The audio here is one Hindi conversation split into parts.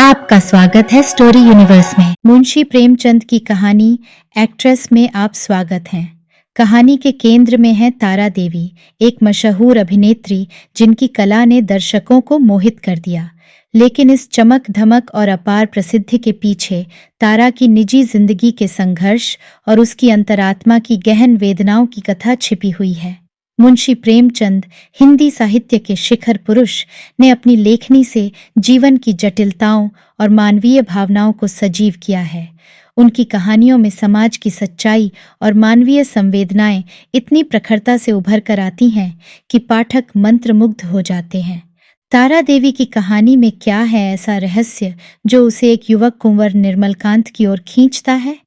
आपका स्वागत है स्टोरी यूनिवर्स में। मुंशी प्रेमचंद की कहानी एक्ट्रेस में आप स्वागत हैं। कहानी के केंद्र में है तारा देवी, एक मशहूर अभिनेत्री जिनकी कला ने दर्शकों को मोहित कर दिया। लेकिन इस चमक धमक और अपार प्रसिद्धि के पीछे तारा की निजी जिंदगी के संघर्ष और उसकी अंतरात्मा की गहन वेदनाओं की कथा छिपी हुई है। मुंशी प्रेमचंद हिंदी साहित्य के शिखर पुरुष ने अपनी लेखनी से जीवन की जटिलताओं और मानवीय भावनाओं को सजीव किया है। उनकी कहानियों में समाज की सच्चाई और मानवीय संवेदनाएं इतनी प्रखरता से उभर कर आती हैं कि पाठक मंत्रमुग्ध हो जाते हैं। तारा देवी की कहानी में क्या है ऐसा रहस्य जो उसे एक युवक कुंवर निर्मलकांत की ओर खींचता है?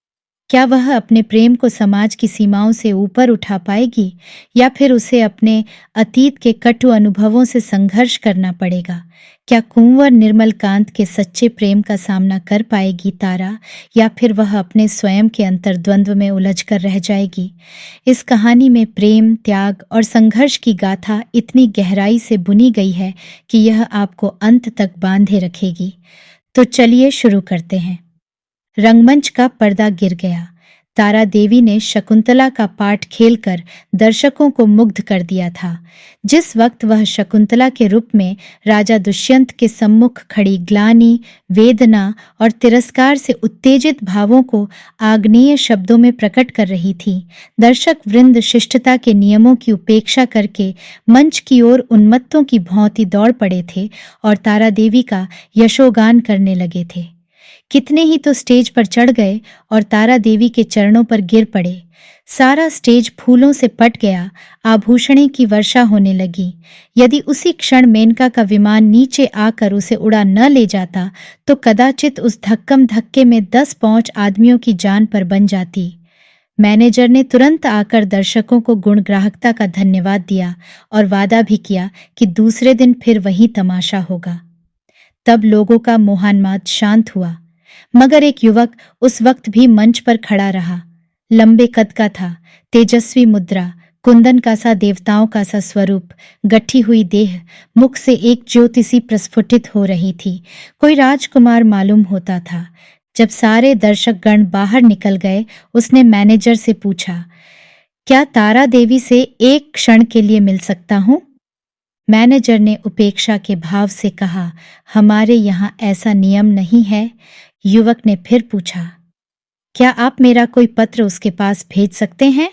क्या वह अपने प्रेम को समाज की सीमाओं से ऊपर उठा पाएगी या फिर उसे अपने अतीत के कटु अनुभवों से संघर्ष करना पड़ेगा? क्या कुंवर निर्मलकांत के सच्चे प्रेम का सामना कर पाएगी तारा, या फिर वह अपने स्वयं के अंतर्द्वंद्व में उलझ कर रह जाएगी? इस कहानी में प्रेम, त्याग और संघर्ष की गाथा इतनी गहराई से बुनी गई है कि यह आपको अंत तक बांधे रखेगी। तो चलिए शुरू करते हैं। रंगमंच का पर्दा गिर गया। तारा देवी ने शकुंतला का पाठ खेलकर दर्शकों को मुग्ध कर दिया था। जिस वक्त वह शकुंतला के रूप में राजा दुष्यंत के सम्मुख खड़ी ग्लानि, वेदना और तिरस्कार से उत्तेजित भावों को आग्नेय शब्दों में प्रकट कर रही थी, दर्शक वृंद शिष्टता के नियमों की उपेक्षा करके मंच की ओर उन्मत्तों की भांति दौड़ पड़े थे और तारा देवी का यशोगान करने लगे थे। कितने ही तो स्टेज पर चढ़ गए और तारा देवी के चरणों पर गिर पड़े। सारा स्टेज फूलों से पट गया, आभूषणों की वर्षा होने लगी। यदि उसी क्षण मेनका का विमान नीचे आकर उसे उड़ा न ले जाता तो कदाचित उस धक्कम धक्के में 10 पहुंच आदमियों की जान पर बन जाती। मैनेजर ने तुरंत आकर दर्शकों को गुणग्राहकता का धन्यवाद दिया और वादा भी किया कि दूसरे दिन फिर वही तमाशा होगा। तब लोगों का मोहान्माद शांत हुआ, मगर एक युवक उस वक्त भी मंच पर खड़ा रहा। लंबे कद का था, तेजस्वी मुद्रा, कुंदन का सा देवताओं का सा स्वरूप, गठी हुई देह, मुख से एक ज्योति सी प्रस्फुटित हो रही थी। कोई राजकुमार मालूम होता था। जब सारे दर्शक गण बाहर निकल गए, उसने मैनेजर से पूछा, क्या तारा देवी से एक क्षण के लिए मिल सकता हूं? मैनेजर ने उपेक्षा के भाव से कहा, हमारे यहाँ ऐसा नियम नहीं है। युवक ने फिर पूछा, क्या आप मेरा कोई पत्र उसके पास भेज सकते हैं?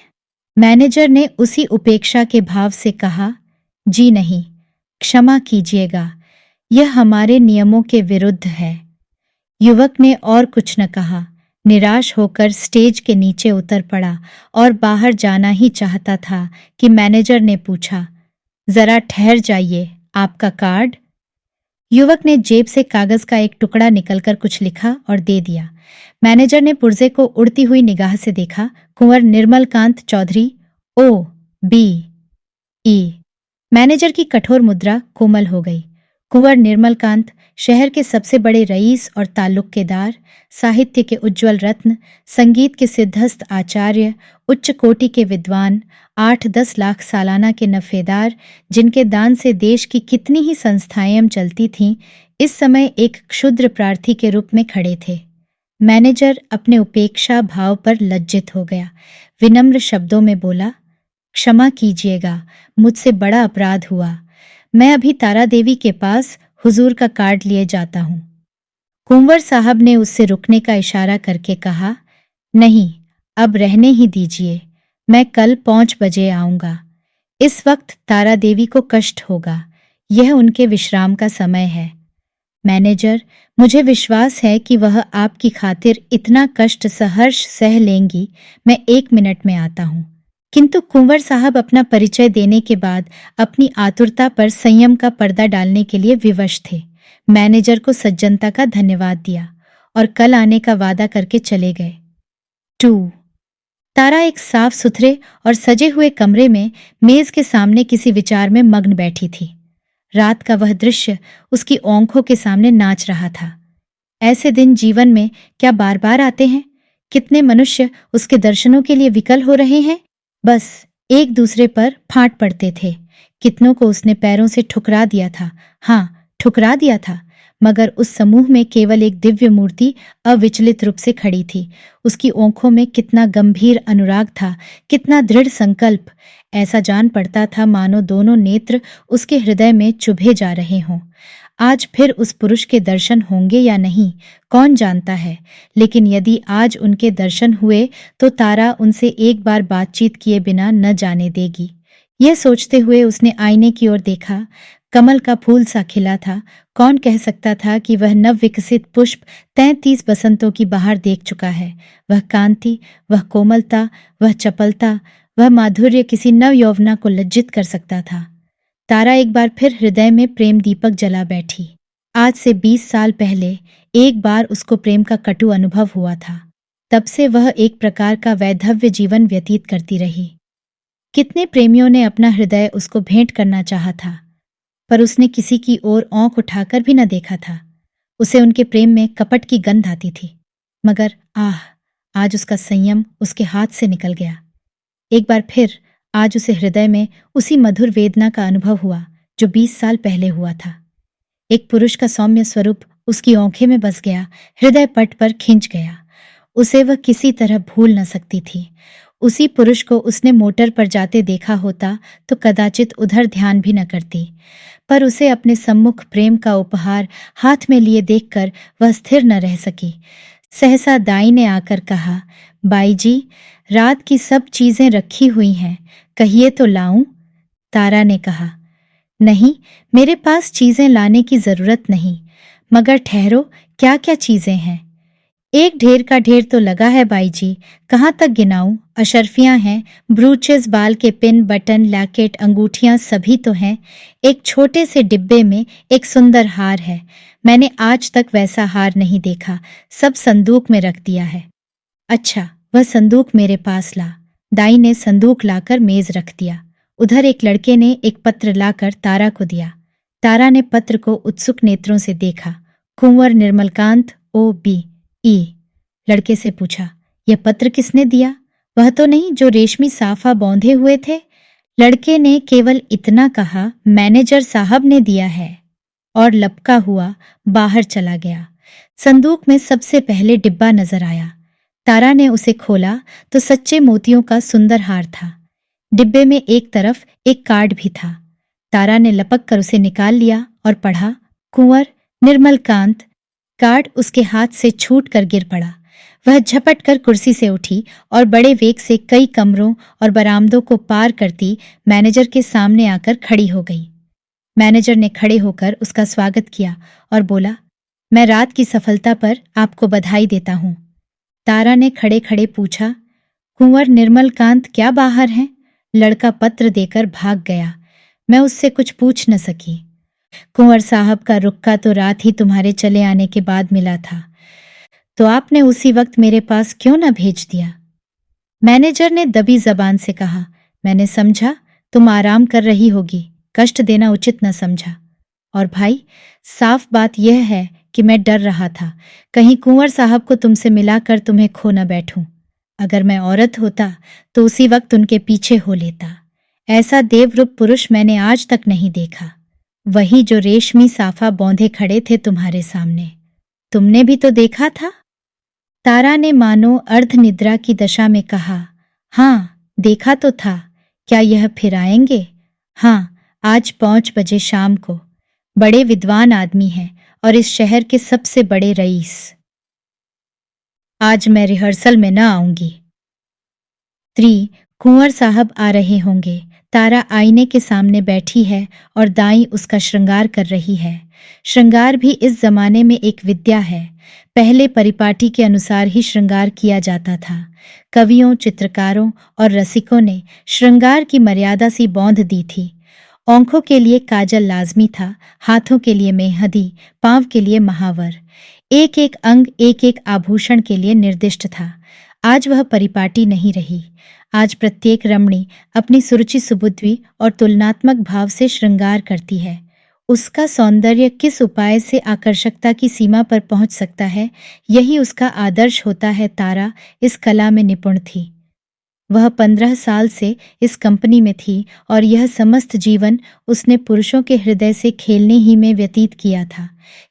मैनेजर ने उसी उपेक्षा के भाव से कहा, जी नहीं, क्षमा कीजिएगा, यह हमारे नियमों के विरुद्ध है। युवक ने और कुछ न कहा, निराश होकर स्टेज के नीचे उतर पड़ा और बाहर जाना ही चाहता था कि मैनेजर ने पूछा, जरा ठहर जाइए, आपका कार्ड? युवक ने जेब से कागज का एक टुकड़ा निकलकर कुछ लिखा और दे दिया। मैनेजर ने पुर्जे को उड़ती हुई निगाह से देखा। कुंवर निर्मलकांत चौधरी, OBE। मैनेजर की कठोर मुद्रा कोमल हो गई। कुंवर निर्मलकांत शहर के सबसे बड़े रईस और ताल्लुकेदार, साहित्य के उज्ज्वल रत्न, संगीत के सिद्धस्त आचार्य, उच्च कोटि के विद्वान, 8-10 लाख सालाना के नफेदार, जिनके दान से देश की कितनी ही संस्थाएं चलती थीं, इस समय एक क्षुद्र प्रार्थी के रूप में खड़े थे। मैनेजर अपने उपेक्षा भाव पर लज्जित हो गया। विनम्र शब्दों में बोला, क्षमा कीजिएगा, मुझसे बड़ा अपराध हुआ। मैं अभी तारा देवी के पास हुजूर का कार्ड लिए जाता हूं। कुंवर साहब ने उससे रुकने का इशारा करके कहा, नहीं, अब रहने ही दीजिए, मैं कल 5 बजे आऊंगा। इस वक्त तारा देवी को कष्ट होगा, यह उनके विश्राम का समय है। मैनेजर, मुझे विश्वास है कि वह आपकी खातिर इतना कष्ट सहर्ष सह लेंगी। मैं 1 मिनट में आता हूं। किंतु कुंवर साहब अपना परिचय देने के बाद अपनी आतुरता पर संयम का पर्दा डालने के लिए विवश थे। मैनेजर को सज्जनता का धन्यवाद दिया और कल आने का वादा करके चले गए। 2 तारा एक साफ सुथरे और सजे हुए कमरे में मेज के सामने किसी विचार में मग्न बैठी थी। रात का वह दृश्य उसकी आंखों के सामने नाच रहा था। ऐसे दिन जीवन में क्या बार बार आते हैं? कितने मनुष्य उसके दर्शनों के लिए विकल हो रहे हैं, बस एक दूसरे पर फांट पड़ते थे। कितनों को उसने पैरों से ठुकरा दिया था। हाँ, ठुकरा दिया था, मगर उस समूह में केवल एक दिव्य मूर्ति अविचलित रूप से खड़ी थी। उसकी आंखों में कितना गंभीर अनुराग था, कितना दृढ़ संकल्प। ऐसा जान पड़ता था मानो दोनों नेत्र उसके हृदय में चुभे जा रहे हों। आज फिर उस पुरुष के दर्शन होंगे या नहीं, कौन जानता है, लेकिन यदि आज उनके दर्शन हुए तो तारा उनसे एक बार बातचीत किए बिना न जाने देगी। यह सोचते हुए उसने आईने की ओर देखा। कमल का फूल सा खिला था। कौन कह सकता था कि वह नव विकसित पुष्प 33 बसंतों की बहार देख चुका है। वह कांति, वह कोमलता, वह चपलता, वह माधुर्य किसी नव यौवना को लज्जित कर सकता था। तारा एक बार फिर हृदय में प्रेम दीपक जला बैठी। आज से 20 साल पहले एक बार उसको प्रेम का कटु अनुभव हुआ था। तब से वह एक प्रकार का वैधव्य जीवन व्यतीत करती रही। कितने प्रेमियों ने अपना हृदय उसको भेंट करना चाहा था, पर उसने किसी की ओर आंख उठाकर भी न देखा था। उसे उनके प्रेम में कपट की गंध आती थी, मगर आज उसका संयम उसके हाथ से निकल गया। एक बार फिर आज उसे हृदय में उसी मधुर वेदना का अनुभव हुआ जो 20 साल पहले हुआ था। एक पुरुष का सौम्य स्वरूप उसकी आंखें में बस गया, हृदय पट पर खिंच गया। उसे वह किसी तरह भूल न सकती थी। उसी पुरुष को उसने मोटर पर जाते देखा होता तो कदाचित उधर ध्यान भी न करती, पर उसे अपने सम्मुख प्रेम का उपहार हाथ में लिए देखकर वह स्थिर न रह सकी। सहसा दाई ने आकर कहा, बाई जी, रात की सब चीजें रखी हुई हैं, कहिए तो लाऊं? तारा ने कहा, नहीं, मेरे पास चीजें लाने की जरूरत नहीं, मगर ठहरो, क्या क्या चीजें हैं? एक ढेर का ढेर तो लगा है बाई जी, कहाँ तक गिनाऊं? अशर्फियां हैं, ब्रूचेस, बाल के पिन, बटन, लैकेट, अंगूठियां सभी तो हैं। एक छोटे से डिब्बे में एक सुंदर हार है। मैंने आज तक वैसा हार नहीं देखा, सब संदूक में रख दिया है। अच्छा, वह संदूक मेरे पास ला। दाई ने संदूक लाकर मेज रख दिया। उधर एक लड़के ने एक पत्र लाकर तारा को दिया। तारा ने पत्र को उत्सुक नेत्रों से देखा। कुंवर निर्मलकांत O.B. ई। लड़के से पूछा, यह पत्र किसने दिया? वह तो नहीं जो रेशमी साफा बौंधे हुए थे? लड़के ने केवल इतना कहा, मैनेजर साहब ने दिया है, और लपका हुआ बाहर चला गया। संदूक में सबसे पहले डिब्बा नजर आया। तारा ने उसे खोला तो सच्चे मोतियों का सुंदर हार था। डिब्बे में एक तरफ एक कार्ड भी था। तारा ने लपक कर उसे निकाल लिया और पढ़ा, कुंवर निर्मलकांत। कार्ड उसके हाथ से छूट कर गिर पड़ा। वह झपट कर कुर्सी से उठी और बड़े वेग से कई कमरों और बरामदों को पार करती मैनेजर के सामने आकर खड़ी हो गई। मैनेजर ने खड़े होकर उसका स्वागत किया और बोला, मैं रात की सफलता पर आपको बधाई देता हूं। तारा ने खड़े खड़े पूछा, कुंवर निर्मलकांत क्या बाहर हैं? लड़का पत्र देकर भाग गया। मैं उससे कुछ पूछ न सकी। कुंवर साहब का रुक्का तो रात ही तुम्हारे चले आने के बाद मिला था, तो आपने उसी वक्त मेरे पास क्यों न भेज दिया? मैनेजर ने दबी जबान से कहा, मैंने समझा तुम आराम कर रही होगी, कष्ट देना उचित न समझा। और भाई, साफ बात यह है कि मैं डर रहा था, कहीं कुंवर साहब को तुमसे मिलाकर तुम्हें खो न बैठूं। अगर मैं औरत होता तो उसी वक्त उनके पीछे हो लेता। ऐसा देवरूप पुरुष मैंने आज तक नहीं देखा। वही जो रेशमी साफा बौंधे खड़े थे तुम्हारे सामने, तुमने भी तो देखा था? तारा ने मानो अर्धनिद्रा की दशा में कहा, हाँ, देखा तो था। क्या यह फिर आएंगे? हाँ, आज 5 बजे शाम को। बड़े विद्वान आदमी हैं और इस शहर के सबसे बड़े रईस। आज मैं रिहर्सल में न आऊंगी। कुंवर साहब आ रहे होंगे। तारा आईने के सामने बैठी है और दाई उसका श्रृंगार कर रही है। श्रृंगार भी इस जमाने में एक विद्या है। पहले परिपाटी के अनुसार ही श्रृंगार किया जाता था। कवियों, चित्रकारों और रसिकों ने श्रृंगार की मर्यादा सी बौंध दी थी। आंखों के लिए काजल लाजमी था, हाथों के लिए मेहंदी, पांव के लिए महावर। एक एक अंग एक एक आभूषण के लिए निर्दिष्ट था। आज वह परिपाटी नहीं रही। आज प्रत्येक रमणी अपनी सुरुचि सुबुद्धि और तुलनात्मक भाव से श्रृंगार करती है। उसका सौंदर्य किस उपाय से आकर्षकता की सीमा पर पहुंच सकता है, यही उसका आदर्श होता है। तारा इस कला में निपुण थी। वह 15 साल से इस कंपनी में थी और यह समस्त जीवन उसने पुरुषों के हृदय से खेलने ही में व्यतीत किया था।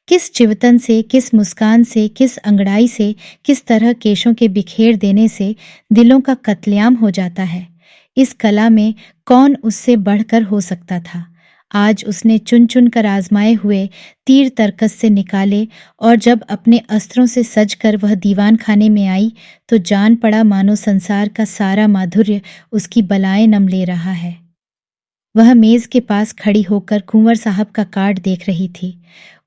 किस चिवतन से, किस मुस्कान से, किस अंगड़ाई से, किस तरह केशों के बिखेर देने से दिलों का कत्लेआम हो जाता है। इस कला में कौन उससे बढ़कर हो सकता था। आज उसने चुन चुन कर आजमाए हुए तीर तर्कस से निकाले और जब अपने अस्त्रों से सजकर वह दीवान खाने में आई तो जान पड़ा मानो संसार का सारा माधुर्य उसकी बलाएं नम ले रहा है। वह मेज के पास खड़ी होकर कुंवर साहब का कार्ड देख रही थी।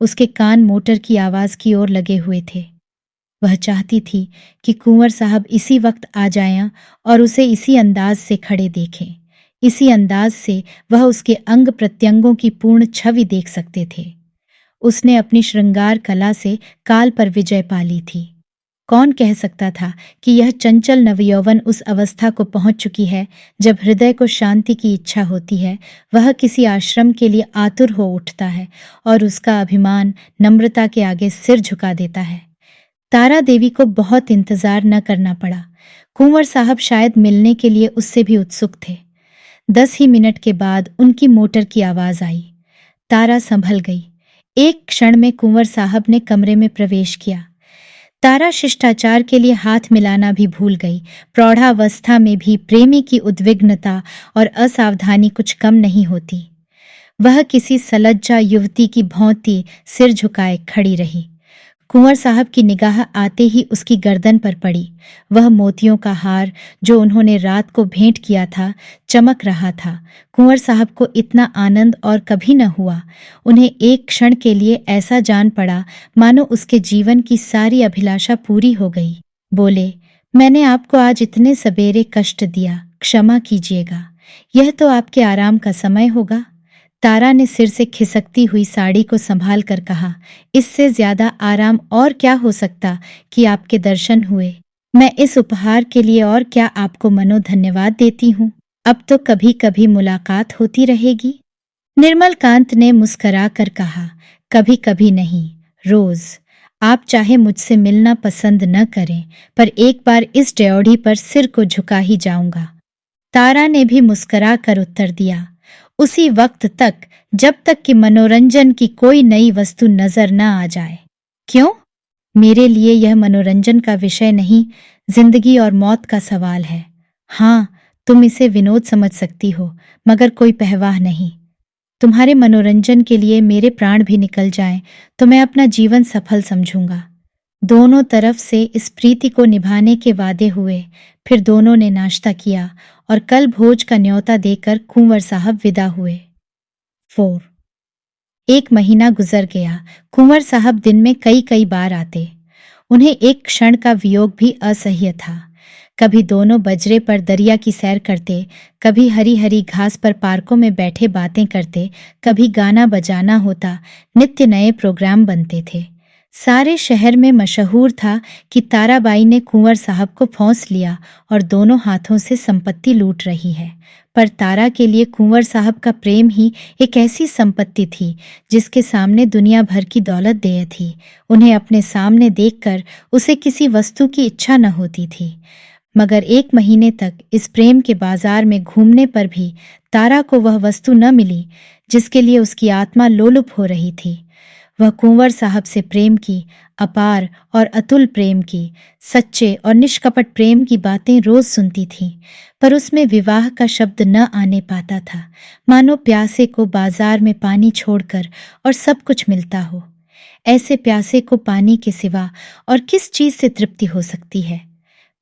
उसके कान मोटर की आवाज की ओर लगे हुए थे। वह चाहती थी कि कुंवर साहब इसी वक्त आ जाएं और उसे इसी अंदाज से खड़े देखें। इसी अंदाज से वह उसके अंग प्रत्यंगों की पूर्ण छवि देख सकते थे। उसने अपनी श्रृंगार कला से काल पर विजय पा ली थी। कौन कह सकता था कि यह चंचल नवयौवन उस अवस्था को पहुंच चुकी है जब हृदय को शांति की इच्छा होती है, वह किसी आश्रम के लिए आतुर हो उठता है और उसका अभिमान नम्रता के आगे सिर झुका देता है। तारा देवी को बहुत इंतजार न करना पड़ा। कुंवर साहब शायद मिलने के लिए उससे भी उत्सुक थे। 10 ही मिनट के बाद उनकी मोटर की आवाज आई। तारा संभल गई। एक क्षण में कुंवर साहब ने कमरे में प्रवेश किया। तारा शिष्टाचार के लिए हाथ मिलाना भी भूल गई। प्रौढ़ावस्था में भी प्रेमी की उद्विग्नता और असावधानी कुछ कम नहीं होती। वह किसी सलज्जा युवती की भांति सिर झुकाए खड़ी रही। कुंवर साहब की निगाह आते ही उसकी गर्दन पर पड़ी। वह मोतियों का हार जो उन्होंने रात को भेंट किया था चमक रहा था। कुंवर साहब को इतना आनंद और कभी न हुआ। उन्हें एक क्षण के लिए ऐसा जान पड़ा मानो उसके जीवन की सारी अभिलाषा पूरी हो गई। बोले, मैंने आपको आज इतने सवेरे कष्ट दिया, क्षमा कीजिएगा। यह तो आपके आराम का समय होगा। तारा ने सिर से खिसकती हुई साड़ी को संभाल कर कहा, इससे ज्यादा आराम और क्या हो सकता कि आपके दर्शन हुए। मैं इस उपहार के लिए और क्या आपको मनो धन्यवाद देती हूँ। अब तो कभी कभी मुलाकात होती रहेगी। निर्मल कांत ने मुस्करा कर कहा, कभी कभी नहीं, रोज। आप चाहे मुझसे मिलना पसंद न करें, पर एक बार इस ड्योढ़ी पर सिर को झुका ही जाऊंगा। तारा ने भी मुस्करा कर उत्तर दिया, उसी वक्त तक जब तक कि मनोरंजन की कोई नई वस्तु नजर न आ जाए। क्यों? मेरे लिए यह मनोरंजन का विषय नहीं, जिंदगी और मौत का सवाल है। हाँ, तुम इसे विनोद समझ सकती हो, मगर कोई परवाह नहीं। तुम्हारे मनोरंजन के लिए मेरे प्राण भी निकल जाएं तो मैं अपना जीवन सफल समझूंगा। दोनों तरफ से इस प्रीति को निभाने के वादे हुए। फिर दोनों ने नाश्ता किया और कल भोज का न्योता देकर कुंवर साहब विदा हुए। 4 एक महीना गुजर गया। कुंवर साहब दिन में कई कई बार आते। उन्हें एक क्षण का वियोग भी असह्य था। कभी दोनों बजरे पर दरिया की सैर करते, कभी हरी हरी घास पर पार्कों में बैठे बातें करते, कभी गाना बजाना होता। नित्य नए प्रोग्राम बनते थे। सारे शहर में मशहूर था कि ताराबाई ने कुंवर साहब को फौंस लिया और दोनों हाथों से संपत्ति लूट रही है। पर तारा के लिए कुंवर साहब का प्रेम ही एक ऐसी संपत्ति थी जिसके सामने दुनिया भर की दौलत देय थी। उन्हें अपने सामने देखकर उसे किसी वस्तु की इच्छा न होती थी। मगर 1 महीने तक इस प्रेम के बाजार में घूमने पर भी तारा को वह वस्तु न मिली जिसके लिए उसकी आत्मा लोलुप हो रही थी। वह कुंवर साहब से प्रेम की, अपार और अतुल प्रेम की, सच्चे और निष्कपट प्रेम की बातें रोज सुनती थी, पर उसमें विवाह का शब्द न आने पाता था। मानो प्यासे को बाजार में पानी छोड़कर और सब कुछ मिलता हो। ऐसे प्यासे को पानी के सिवा और किस चीज से तृप्ति हो सकती है?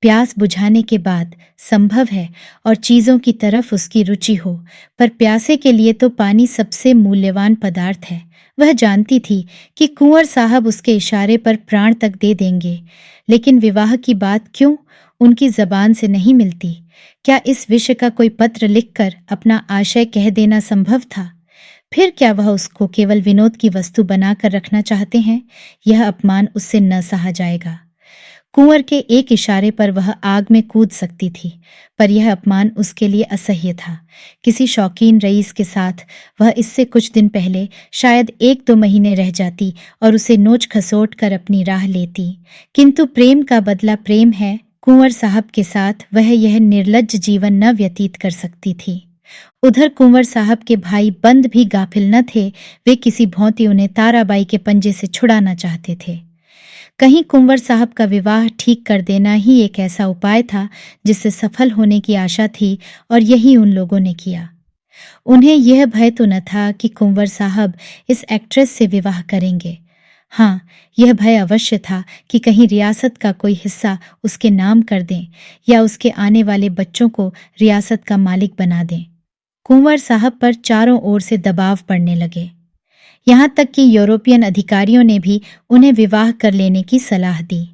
प्यास बुझाने के बाद संभव है और चीजों की तरफ उसकी रुचि हो, पर प्यासे के लिए तो पानी सबसे मूल्यवान पदार्थ है। वह जानती थी कि कुंवर साहब उसके इशारे पर प्राण तक दे देंगे, लेकिन विवाह की बात क्यों उनकी जबान से नहीं मिलती? क्या इस विषय का कोई पत्र लिखकर अपना आशय कह देना संभव था? फिर क्या वह उसको केवल विनोद की वस्तु बनाकर रखना चाहते हैं? यह अपमान उससे न सहा जाएगा। कुंवर के एक इशारे पर वह आग में कूद सकती थी, पर यह अपमान उसके लिए असह्य था। किसी शौकीन रईस के साथ वह इससे कुछ दिन पहले शायद 1-2 महीने रह जाती और उसे नोच खसोट कर अपनी राह लेती, किंतु प्रेम का बदला प्रेम है, कुंवर साहब के साथ वह यह निर्लज्ज जीवन न व्यतीत कर सकती थी। उधर कुंवर साहब के भाई बंद भी गाफिल न थे। वे किसी भांति उन्हें ताराबाई के पंजे से छुड़ाना चाहते थे। कहीं कुंवर साहब का विवाह ठीक कर देना ही एक ऐसा उपाय था जिससे सफल होने की आशा थी, और यही उन लोगों ने किया। उन्हें यह भय तो न था कि कुंवर साहब इस एक्ट्रेस से विवाह करेंगे। हाँ, यह भय अवश्य था कि कहीं रियासत का कोई हिस्सा उसके नाम कर दें या उसके आने वाले बच्चों को रियासत का मालिक बना दें। कुंवर साहब पर चारों ओर से दबाव पड़ने लगे। यहाँ तक कि यूरोपियन अधिकारियों ने भी उन्हें विवाह कर लेने की सलाह दी।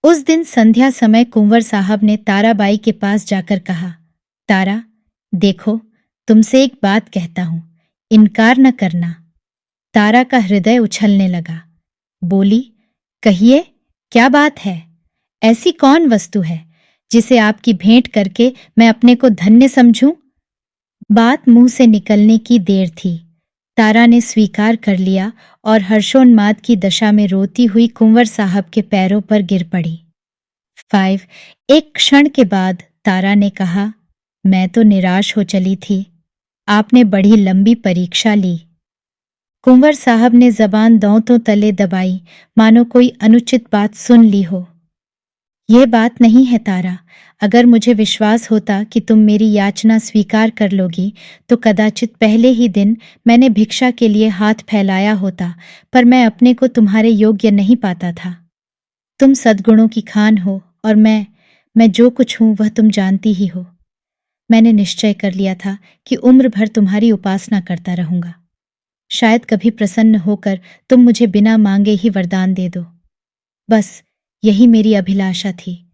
उस दिन संध्या समय कुंवर साहब ने ताराबाई के पास जाकर कहा, तारा, देखो, तुमसे एक बात कहता हूं, इनकार न करना। तारा का हृदय उछलने लगा। बोली, कहिए, क्या बात है? ऐसी कौन वस्तु है जिसे आपकी भेंट करके मैं अपने को धन्य समझूं? बात मुंह से निकलने की देर थी। तारा ने स्वीकार कर लिया और हर्षोन्माद की दशा में रोती हुई कुंवर साहब के पैरों पर गिर पड़ी। 5 एक क्षण के बाद तारा ने कहा, मैं तो निराश हो चली थी। आपने बड़ी लंबी परीक्षा ली। कुंवर साहब ने जबान दांतों तले दबाई, मानो कोई अनुचित बात सुन ली हो। यह बात नहीं है तारा, अगर मुझे विश्वास होता कि तुम मेरी याचना स्वीकार कर लोगी तो कदाचित पहले ही दिन मैंने भिक्षा के लिए हाथ फैलाया होता, पर मैं अपने को तुम्हारे योग्य नहीं पाता था। तुम सद्गुणों की खान हो और मैं जो कुछ हूं वह तुम जानती ही हो। मैंने निश्चय कर लिया था कि उम्र भर तुम्हारी उपासना करता रहूंगा। शायद कभी प्रसन्न होकर तुम मुझे बिना मांगे ही वरदान दे दो। बस यही मेरी अभिलाषा थी।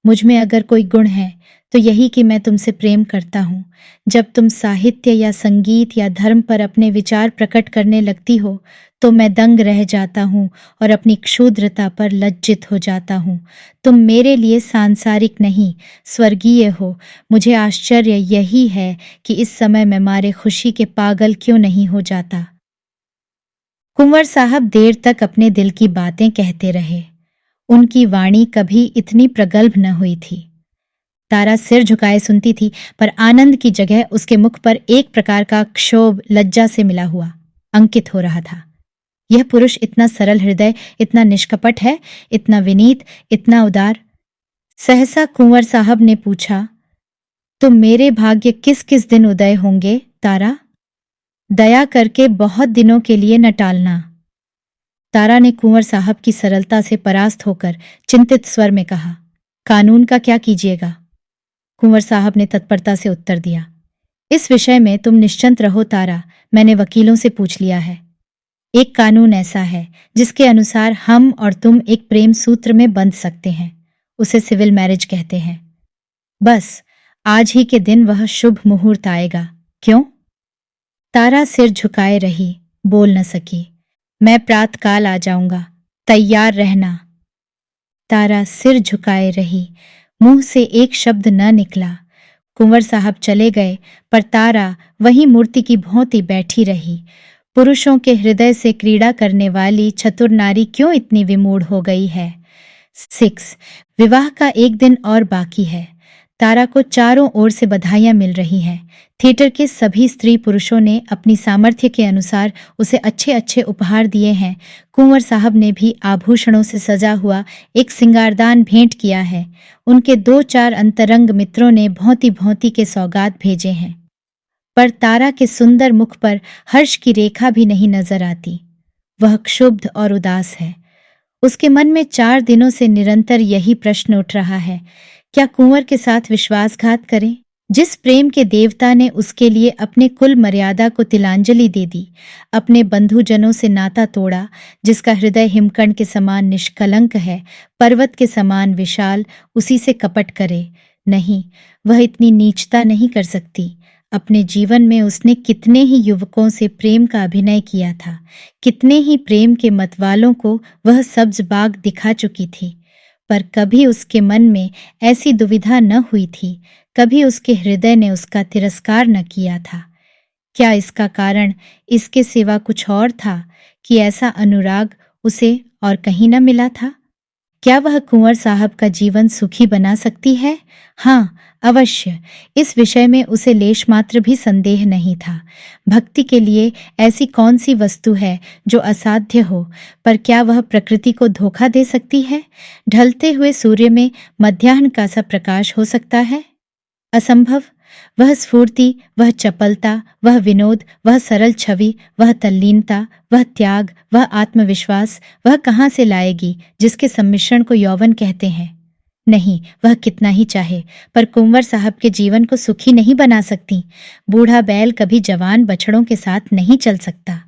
मुझ में अगर कोई गुण है तो यही कि मैं तुमसे प्रेम करता हूँ। जब तुम साहित्य या संगीत या धर्म पर अपने विचार प्रकट करने लगती हो तो मैं दंग रह जाता हूँ और अपनी क्षुद्रता पर लज्जित हो जाता हूँ। तुम मेरे लिए सांसारिक नहीं, स्वर्गीय हो। मुझे आश्चर्य यही है कि इस समय मैं मारे खुशी के पागल क्यों नहीं हो जाता। कुंवर साहब देर तक अपने दिल की बातें कहते रहे। उनकी वाणी कभी इतनी प्रगल्भ न हुई थी। तारा सिर झुकाए सुनती थी, पर आनंद की जगह उसके मुख पर एक प्रकार का क्षोभ लज्जा से मिला हुआ अंकित हो रहा था। यह पुरुष इतना सरल हृदय, इतना निष्कपट है, इतना विनीत, इतना उदार। सहसा कुंवर साहब ने पूछा, तो मेरे भाग्य किस किस दिन उदय होंगे तारा? दया करके बहुत दिनों के लिए न टालना। तारा ने कुंवर साहब की सरलता से परास्त होकर चिंतित स्वर में कहा, कानून का क्या कीजिएगा? कुंवर साहब ने तत्परता से उत्तर दिया, इस विषय में तुम निश्चिंत रहो तारा, मैंने वकीलों से पूछ लिया है। एक कानून ऐसा है जिसके अनुसार हम और तुम एक प्रेम सूत्र में बंध सकते हैं। उसे सिविल मैरिज कहते हैं। बस आज ही के दिन वह शुभ मुहूर्त आएगा। क्यों? तारा सिर झुकाए रही, बोल न सकी। मैं प्रातःकाल आ जाऊंगा, तैयार रहना। तारा सिर झुकाए रही, मुंह से एक शब्द न निकला। कुंवर साहब चले गए, पर तारा वही मूर्ति की भांति बैठी रही। पुरुषों के हृदय से क्रीड़ा करने वाली चतुर नारी क्यों इतनी विमूढ़ हो गई है। 6 विवाह का एक दिन और बाकी है। तारा को चारों ओर से बधाइयां मिल रही हैं। थिएटर के सभी स्त्री पुरुषों ने अपनी सामर्थ्य के अनुसार उसे अच्छे अच्छे उपहार दिए हैं। कुंवर साहब ने भी आभूषणों से सजा हुआ एक सिंगारदान भेंट किया है। उनके 2-4 अंतरंग मित्रों ने भांति भांति के सौगात भेजे हैं, पर तारा के सुंदर मुख पर हर्ष की रेखा भी नहीं नजर आती। वह क्षुब्ध और उदास है। उसके मन में 4 दिनों से निरंतर यही प्रश्न उठ रहा है, क्या कुंवर के साथ विश्वासघात करें? जिस प्रेम के देवता ने उसके लिए अपने कुल मर्यादा को तिलांजलि दे दी, अपने बंधुजनों से नाता तोड़ा, जिसका हृदय हिमकंड के समान निष्कलंक है, पर्वत के समान विशाल, उसी से कपट करे? नहीं, वह इतनी नीचता नहीं कर सकती। अपने जीवन में उसने कितने ही युवकों से प्रेम का अभिनय किया था, कितने ही प्रेम के मतवालों को वह सब्ज बाग दिखा चुकी थी, पर कभी उसके मन में ऐसी दुविधा न हुई थी, कभी उसके हृदय ने उसका तिरस्कार न किया था। क्या इसका कारण इसके सिवा कुछ और था कि ऐसा अनुराग उसे और कहीं न मिला था? क्या वह कुंवर साहब का जीवन सुखी बना सकती है? हाँ, अवश्य। इस विषय में उसे लेश मात्र भी संदेह नहीं था। भक्ति के लिए ऐसी कौन सी वस्तु है जो असाध्य हो, पर क्या वह प्रकृति को धोखा दे सकती है? ढलते हुए सूर्य में मध्याह्न का सा प्रकाश हो सकता है? असंभव। वह स्फूर्ति, वह चपलता, वह विनोद, वह सरल छवि, वह तल्लीनता, वह त्याग, वह आत्मविश्वास, वह कहाँ से लाएगी जिसके सम्मिश्रण को यौवन कहते हैं? नहीं, वह कितना ही चाहे, पर कुंवर साहब के जीवन को सुखी नहीं बना सकती। बूढ़ा बैल कभी जवान बछड़ों के साथ नहीं चल सकता।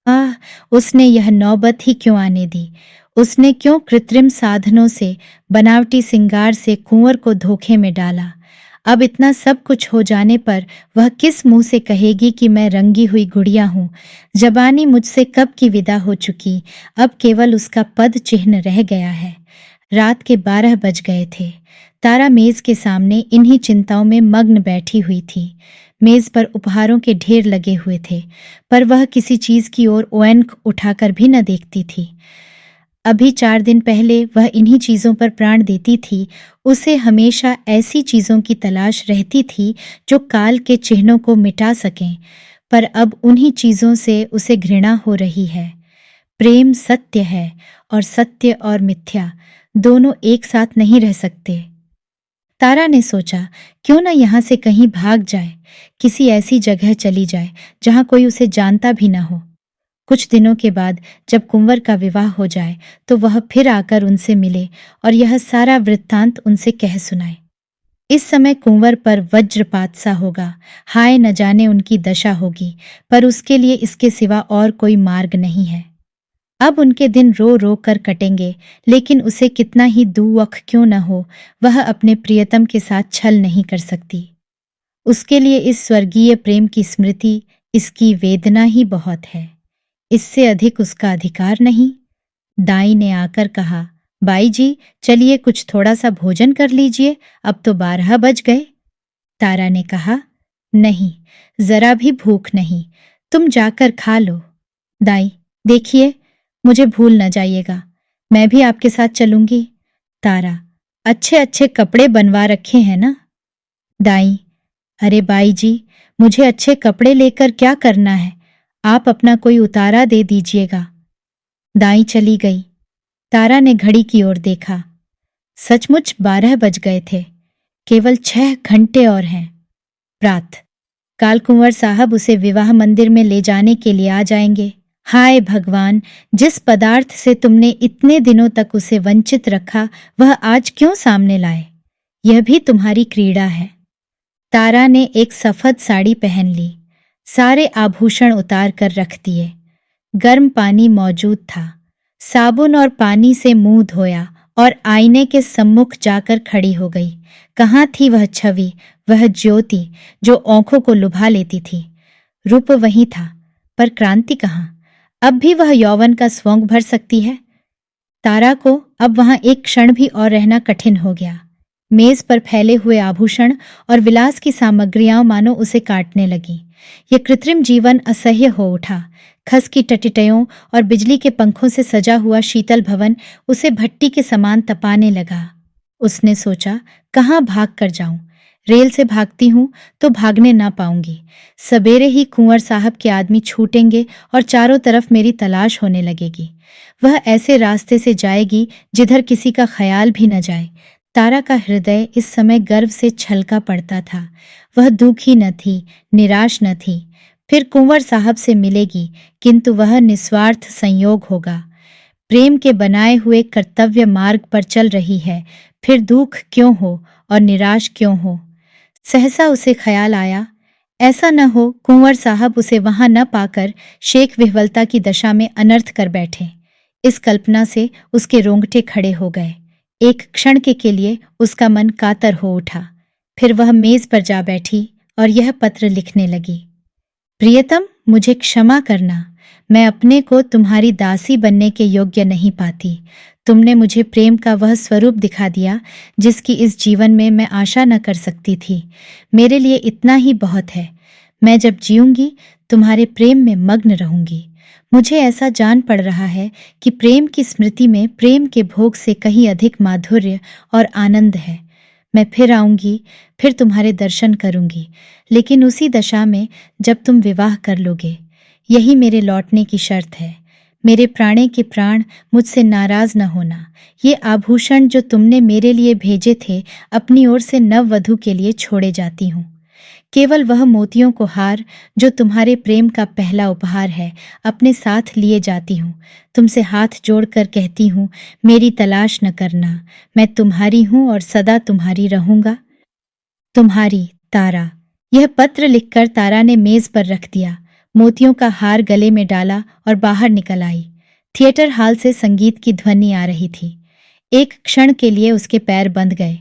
आह! उसने यह नौबत ही क्यों आने दी? उसने क्यों कृत्रिम साधनों से, बनावटी सिंगार से कुंवर को धोखे में डाला? अब इतना सब कुछ हो जाने पर वह किस मुंह से कहेगी कि मैं रंगी हुई गुड़िया हूँ? जबानी मुझसे कब की विदा हो चुकी, अब केवल उसका पद चिन्ह रह गया है। रात के 12 बज गए थे। तारा मेज के सामने इन्हीं चिंताओं में मग्न बैठी हुई थी। मेज पर उपहारों के ढेर लगे हुए थे, पर वह किसी चीज की ओर ओएनक उठाकर भी न देखती थी। अभी 4 दिन पहले वह इन्हीं चीजों पर प्राण देती थी। उसे हमेशा ऐसी चीजों की तलाश रहती थी जो काल के चिन्हों को मिटा सकें, पर अब उन्हीं चीजों से उसे घृणा हो रही है। प्रेम सत्य है, और सत्य और मिथ्या दोनों एक साथ नहीं रह सकते। तारा ने सोचा, क्यों न यहाँ से कहीं भाग जाए, किसी ऐसी जगह चली जाए जहाँ कोई उसे जानता भी न हो। कुछ दिनों के बाद जब कुंवर का विवाह हो जाए तो वह फिर आकर उनसे मिले और यह सारा वृत्तांत उनसे कह सुनाए। इस समय कुंवर पर वज्रपात सा होगा, हाय न जाने उनकी दशा होगी, पर उसके लिए इसके सिवा और कोई मार्ग नहीं है। अब उनके दिन रो रो कर कटेंगे, लेकिन उसे कितना ही दुःख क्यों न हो, वह अपने प्रियतम के साथ छल नहीं कर सकती। उसके लिए इस स्वर्गीय प्रेम की स्मृति, इसकी वेदना ही बहुत है। इससे अधिक उसका अधिकार नहीं। दाई ने आकर कहा, बाई जी, चलिए कुछ थोड़ा सा भोजन कर लीजिए, अब तो 12 बज गए। तारा ने कहा, नहीं, जरा भी भूख नहीं, तुम जाकर खा लो। दाई, देखिए, मुझे भूल न जाइएगा, मैं भी आपके साथ चलूंगी। तारा, अच्छे अच्छे कपड़े बनवा रखे हैं ना? दाई, अरे बाई जी, मुझे अच्छे कपड़े लेकर क्या करना है, आप अपना कोई उतारा दे दीजिएगा। दाई चली गई। तारा ने घड़ी की ओर देखा। सचमुच 12 बज गए थे, केवल 6 घंटे और हैं। प्रात काल कुंवर साहब उसे विवाह मंदिर में ले जाने के लिए आ जाएंगे। हाय भगवान, जिस पदार्थ से तुमने इतने दिनों तक उसे वंचित रखा, वह आज क्यों सामने लाए? यह भी तुम्हारी क्रीड़ा है। तारा ने एक सफेद साड़ी पहन ली, सारे आभूषण उतार कर रख दिए। गर्म पानी मौजूद था। साबुन और पानी से मुंह धोया और आईने के सम्मुख जाकर खड़ी हो गई। कहाँ थी वह छवि, वह ज्योति जो आंखों को लुभा लेती थी? रूप वही था, पर क्रांति कहाँ? अब भी वह यौवन का स्वंग भर सकती है? तारा को अब वहां एक क्षण भी और रहना कठिन हो गया। मेज पर फैले हुए आभूषण और विलास की सामग्रियां मानो उसे काटने लगी। यह कृत्रिम जीवन असह्य हो उठा। खस की टटिटयों और बिजली के पंखों से सजा हुआ शीतल भवन उसे भट्टी के समान तपाने लगा। उसने सोचा, कहाँ भाग कर जाऊं? रेल से भागती हूं तो भागने ना पाऊंगी। सवेरे ही कुंवर साहब के आदमी छूटेंगे और चारों तरफ मेरी तलाश होने लगेगी। वह ऐसे रास्ते से जाएगी जिधर किसी का ख्याल भी न जाए। तारा का हृदय इस समय गर्व से छलका पड़ता था। वह दुखी न थी, निराश न थी। फिर कुंवर साहब से मिलेगी, किंतु वह निस्वार्थ संयोग होगा। प्रेम के बनाए हुए कर्तव्य मार्ग पर चल रही है, फिर दुख क्यों हो और निराश क्यों हो? सहसा उसे ख्याल आया, ऐसा न हो कुंवर साहब उसे वहां न पाकर शेख विह्वलता की दशा में अनर्थ कर बैठे। इस कल्पना से उसके रोंगटे खड़े हो गए। एक क्षण के लिए उसका मन कातर हो उठा। फिर वह मेज पर जा बैठी और यह पत्र लिखने लगी। प्रियतम, मुझे क्षमा करना, मैं अपने को तुम्हारी दासी बनने के योग्य नहीं पाती। तुमने मुझे प्रेम का वह स्वरूप दिखा दिया जिसकी इस जीवन में मैं आशा न कर सकती थी। मेरे लिए इतना ही बहुत है। मैं जब जीऊंगी तुम्हारे प्रेम में मग्न रहूंगी। मुझे ऐसा जान पड़ रहा है कि प्रेम की स्मृति में प्रेम के भोग से कहीं अधिक माधुर्य और आनंद है। मैं फिर आऊंगी, फिर तुम्हारे दर्शन करूंगी, लेकिन उसी दशा में जब तुम विवाह कर लोगे। यही मेरे लौटने की शर्त है। मेरे प्राणे के प्राण, मुझसे नाराज न होना। ये आभूषण जो तुमने मेरे लिए भेजे थे, अपनी ओर से नववधू के लिए छोड़े जाती हूँ। केवल वह मोतियों को हार जो तुम्हारे प्रेम का पहला उपहार है, अपने साथ लिए जाती हूँ। तुमसे हाथ जोड़कर कहती हूँ, मेरी तलाश न करना। मैं तुम्हारी हूँ और सदा तुम्हारी रहूंगा। तुम्हारी, तारा। यह पत्र लिखकर तारा ने मेज पर रख दिया, मोतियों का हार गले में डाला और बाहर निकल आई। थिएटर हॉल से संगीत की ध्वनि आ रही थी। एक क्षण के लिए उसके पैर बंध गए।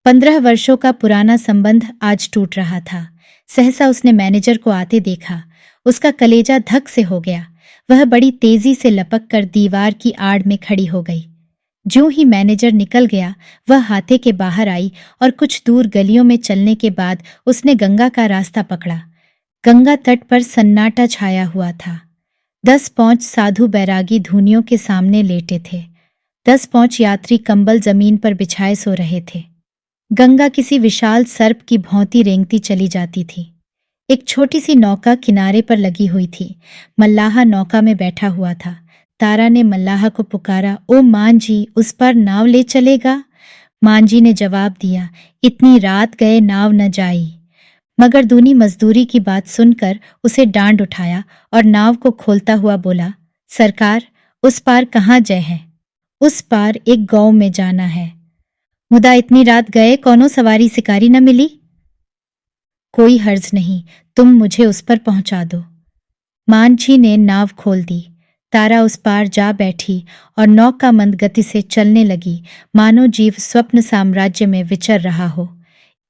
15 वर्षों का पुराना संबंध आज टूट रहा था। सहसा उसने मैनेजर को आते देखा। उसका कलेजा धक से हो गया। वह बड़ी तेजी से लपक कर दीवार की आड़ में खड़ी हो गई। ज्यों ही मैनेजर निकल गया, वह हाथे के बाहर आई और कुछ दूर गलियों में चलने के बाद उसने गंगा का रास्ता पकड़ा। गंगा तट पर सन्नाटा छाया हुआ था। 10 पौंच साधु बैरागी धूनियों के सामने लेटे थे। 10 पौंच यात्री कंबल जमीन पर बिछाए सो रहे थे। गंगा किसी विशाल सर्प की भौंती रेंगती चली जाती थी। एक छोटी सी नौका किनारे पर लगी हुई थी। मल्लाह नौका में बैठा हुआ था। तारा ने मल्लाह को पुकारा, ओ मान जी, उस पर नाव ले चलेगा? मान जी ने जवाब दिया, इतनी रात गए नाव न जाई। मगर दूनी मजदूरी की बात सुनकर उसे डांड उठाया और नाव को खोलता हुआ बोला, सरकार, उस पार कहाँ जय है? उस पार एक गांव में जाना है। मुदा इतनी रात गए कौनो सवारी शिकारी न मिली? कोई हर्ज नहीं, तुम मुझे उस पर पहुंचा दो। मांझी ने नाव खोल दी। तारा उस पार जा बैठी और नौका मंद गति से चलने लगी, मानो जीव स्वप्न साम्राज्य में विचर रहा हो।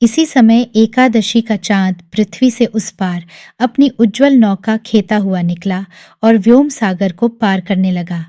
इसी समय एकादशी का चांद पृथ्वी से उस पार अपनी उज्जवल नौका खेता हुआ निकला और व्योम सागर को पार करने लगा।